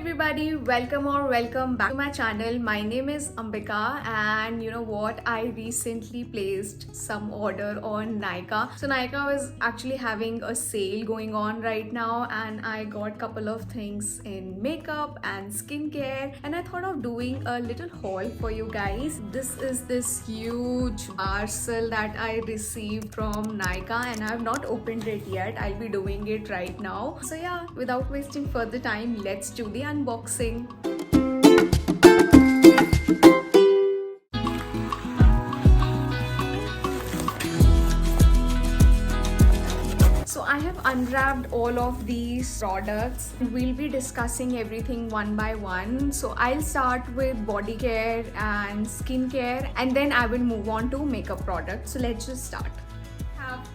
everybody, welcome back to my channel. My name is Ambika, and you know what, I recently placed some order on Nykaa. So Nykaa was actually having a sale going on right now, and I got couple of things in makeup and skincare, and I thought of doing a little haul for you guys. This is this huge parcel that I received from Nykaa, and I have not opened it yet. I'll be doing it right now. So yeah, without wasting further time, let's do the unboxing. So I have unwrapped all of these products. We'll be discussing everything one by one. So I'll start with body care and skincare, and then I will move on to makeup products. So let's just start.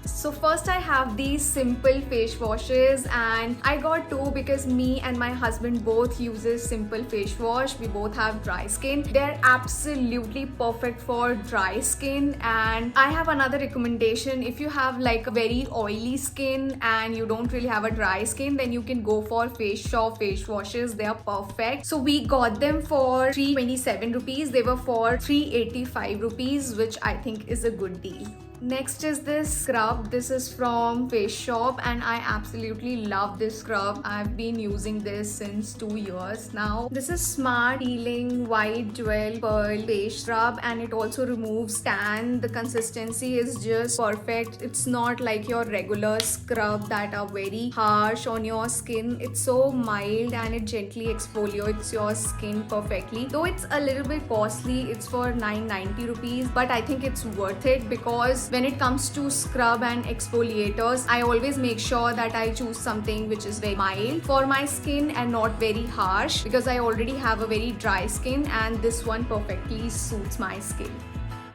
So first I have these simple face washes, and I got two because me and my husband both uses simple face wash. We both have dry skin. They're absolutely perfect for dry skin. And I have another recommendation. If you have like a very oily skin and you don't really have a dry skin, then you can go for Face Shop face washes. They are perfect. So we got them for 327 rupees. They were for 385 rupees, which I think is a good deal. Next is this scrub. This is from Face Shop, and I absolutely love this scrub. I've been using this since 2 years now. This is Smart Healing White Jewel Pearl Face Scrub, and it also removes tan. The consistency is just perfect. It's not like your regular scrub that are very harsh on your skin. It's so mild and it gently exfoliates your skin perfectly. Though it's a little bit costly, it's for 990 rupees, but I think it's worth it because when it comes to scrub and exfoliators, I always make sure that I choose something which is very mild for my skin and not very harsh, because I already have a very dry skin and this one perfectly suits my skin.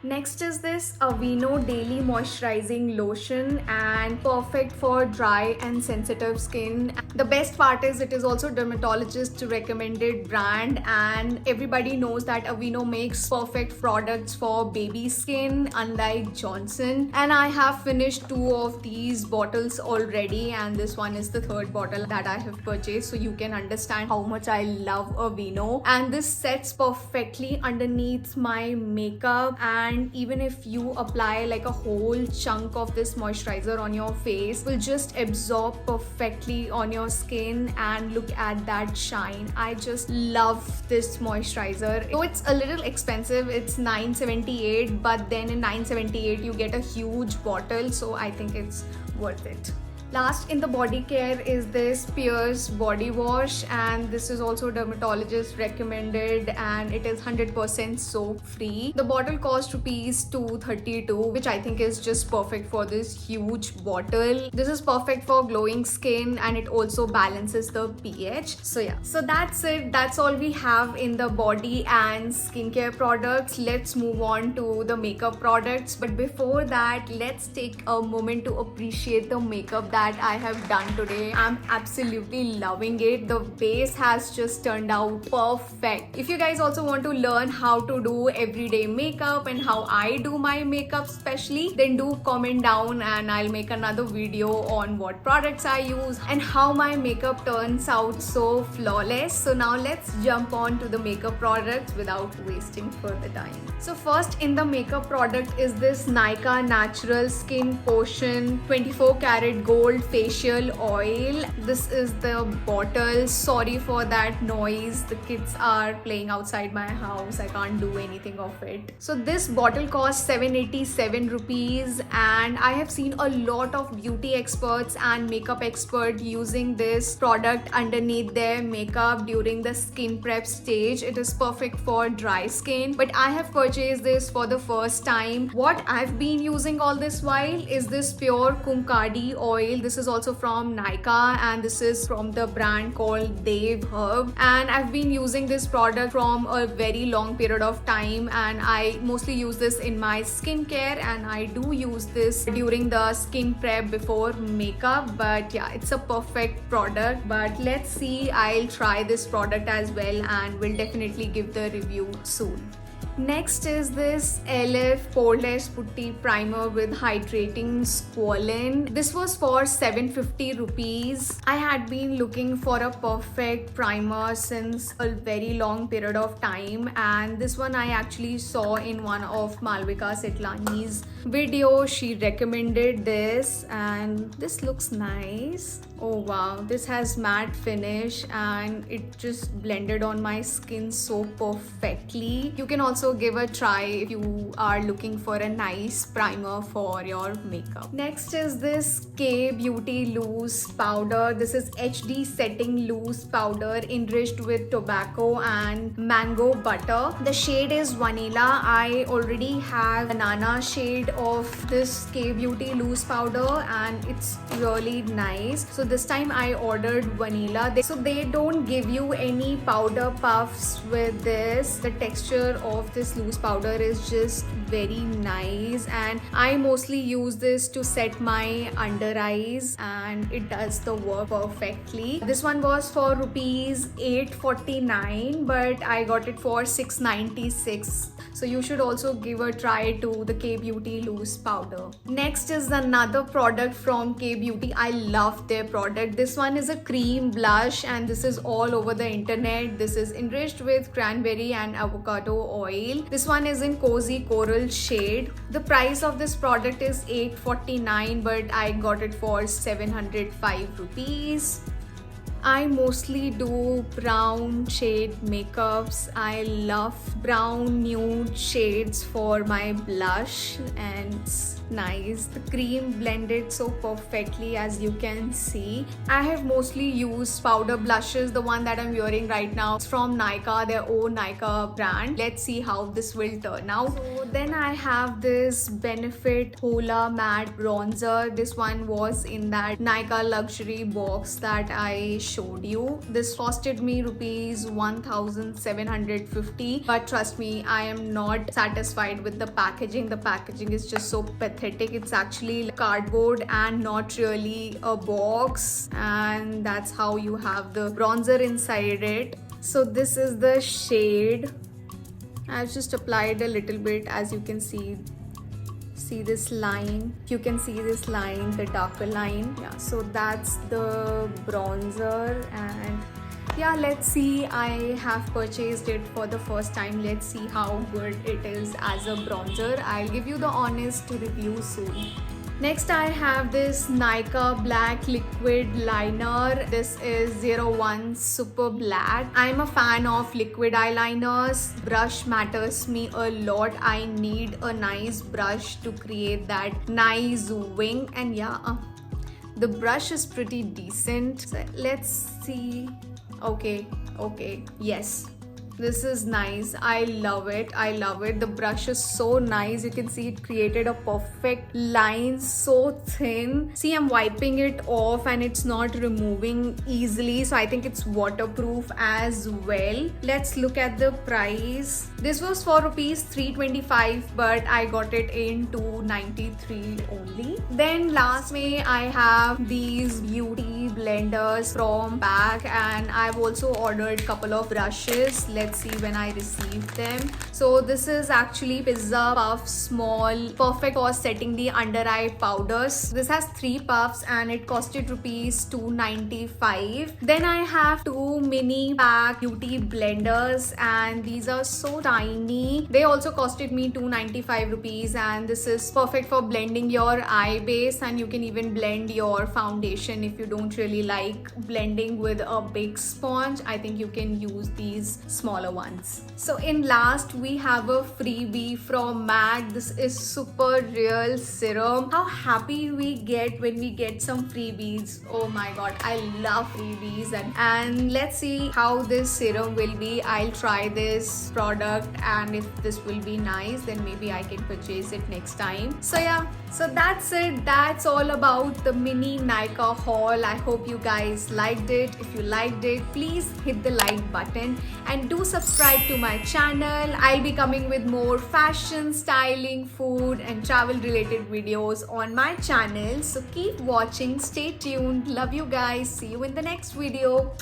Next is this Aveeno Daily Moisturizing Lotion, and perfect for dry and sensitive skin. The best part is it is also dermatologist recommended brand, and everybody knows that Aveeno makes perfect products for baby skin, unlike Johnson. And I have finished 2 of these bottles already, and this one is the 3rd bottle that I have purchased, so you can understand how much I love Aveeno. And this sets perfectly underneath my makeup, and even if you apply like a whole chunk of this moisturizer on your face, will just absorb perfectly on your skin, and look at that shine. I just love this moisturizer. Though it's a little expensive, it's 978, but then in 978 you get a huge bottle, so I think it's worth it. Last in the body care is this Pears body wash, and this is also dermatologist recommended, and it is 100% soap free. The bottle cost rupees 232, which I think is just perfect for this huge bottle. This is perfect for glowing skin, and it also balances the pH. So yeah, so that's it. That's all we have in the body and skincare products. Let's move on to the makeup products, but before that, let's take a moment to appreciate the makeup that I have done today. I'm absolutely loving it. The base has just turned out perfect. If you guys also want to learn how to do everyday makeup and how I do my makeup specially, then do comment down and I'll make another video on what products I use and how my makeup turns out so flawless. So now let's jump on to the makeup products without wasting further time. So first in the makeup product is this Nykaa Natural Skin Potion 24 karat gold facial oil. This is the bottle. Sorry for that noise. The kids are playing outside my house. I can't do anything of it. So this bottle costs 787 rupees, and I have seen a lot of beauty experts and makeup experts using this product underneath their makeup during the skin prep stage. It is perfect for dry skin, but I have purchased this for the first time. What I've been using all this while is this pure Kumkadi oil. This is also from Nykaa, and this is from the brand called Dev Herb, and I've been using this product from a very long period of time, and I mostly use this in my skincare, and I do use this during the skin prep before makeup. But yeah, it's a perfect product. But let's see, I'll try this product as well and will definitely give the review soon. Next is this LF Poreless Putty Primer with Hydrating Squalene. This was for 750 rupees. I had been looking for a perfect primer since a very long period of time, and this one I actually saw in one of Malvika Setlani's video. She recommended this and this looks nice. Oh wow, this has matte finish and it just blended on my skin so perfectly. You can also give a try if you are looking for a nice primer for your makeup. Next is this K Beauty Loose Powder. This is HD Setting Loose Powder enriched with tobacco and mango butter. The shade is Vanilla. I already have banana shade of this K Beauty Loose Powder and it's really nice. So this time I ordered vanilla. So they don't give you any powder puffs with this. The texture of this loose powder is just very nice, and I mostly use this to set my under eyes and it does the work perfectly. This one was for rupees 849 but I got it for 696. So you should also give a try to the K Beauty Loose Powder. Next is another product from K Beauty. I love their product. This one is a cream blush and this is all over the internet. This is enriched with cranberry and avocado oil. This one is in Cozy Coral shade. The price of this product is 849 but I got it for 705 rupees. I mostly do brown shade makeups. I love brown nude shades for my blush and it's nice. The cream blended so perfectly as you can see. I have mostly used powder blushes. The one that I'm wearing right now is from Nykaa, their own Nykaa brand. Let's see how this will turn out. So then I have this Benefit Hoola Matte Bronzer. This one was in that Nykaa luxury box that I showed you. This costed me rupees 1750 but trust me, I am not satisfied with the packaging. The packaging is just so pathetic. It's actually cardboard and not really a box, and that's how you have the bronzer inside it. So this is the shade. I've just applied a little bit. As you can see this line, you can see this line, the darker line. Yeah, so that's the bronzer, and yeah, let's see. I have purchased it for the first time. Let's see how good it is as a bronzer. I'll give you the honest review soon. Next I have this Nykaa Black Liquid Liner. This is 01 Super Black. I'm a fan of liquid eyeliners. Brush matters me a lot. I need a nice brush to create that nice wing, and yeah, the brush is pretty decent. So let's see. Okay, yes, this is nice. I love it. The brush is so nice. You can see it created a perfect line, so thin. See, I'm wiping it off and it's not removing easily, so I think it's waterproof as well. Let's look at the price. This was for rupees 325 but I got it in 293 only. Then lastly I have these beauty blenders from MAC, and I've also ordered a couple of brushes. Let's see when I received them. So this is actually Pizza Puff Small, perfect for setting the under eye powders. This has 3 puffs and it costed rupees 295. Then I have 2 mini pack beauty blenders and these are so tiny. They also costed me 295 rupees, and this is perfect for blending your eye base, and you can even blend your foundation if you don't really like blending with a big sponge. I think you can use these smaller ones. So in last we have a freebie from MAC. This is Super Real Serum. How happy we get when we get some freebies. Oh my god, I love freebies. And let's see how this serum will be. I'll try this product, and if this will be nice then maybe I can purchase it next time. So yeah, so that's it. That's all about the mini Nykaa haul. I hope you guys liked it. If you liked it, please hit the like button and do subscribe to my channel. I'll be coming with more fashion, styling, food and travel related videos on my channel. So keep watching, stay tuned. Love you guys. See you in the next video.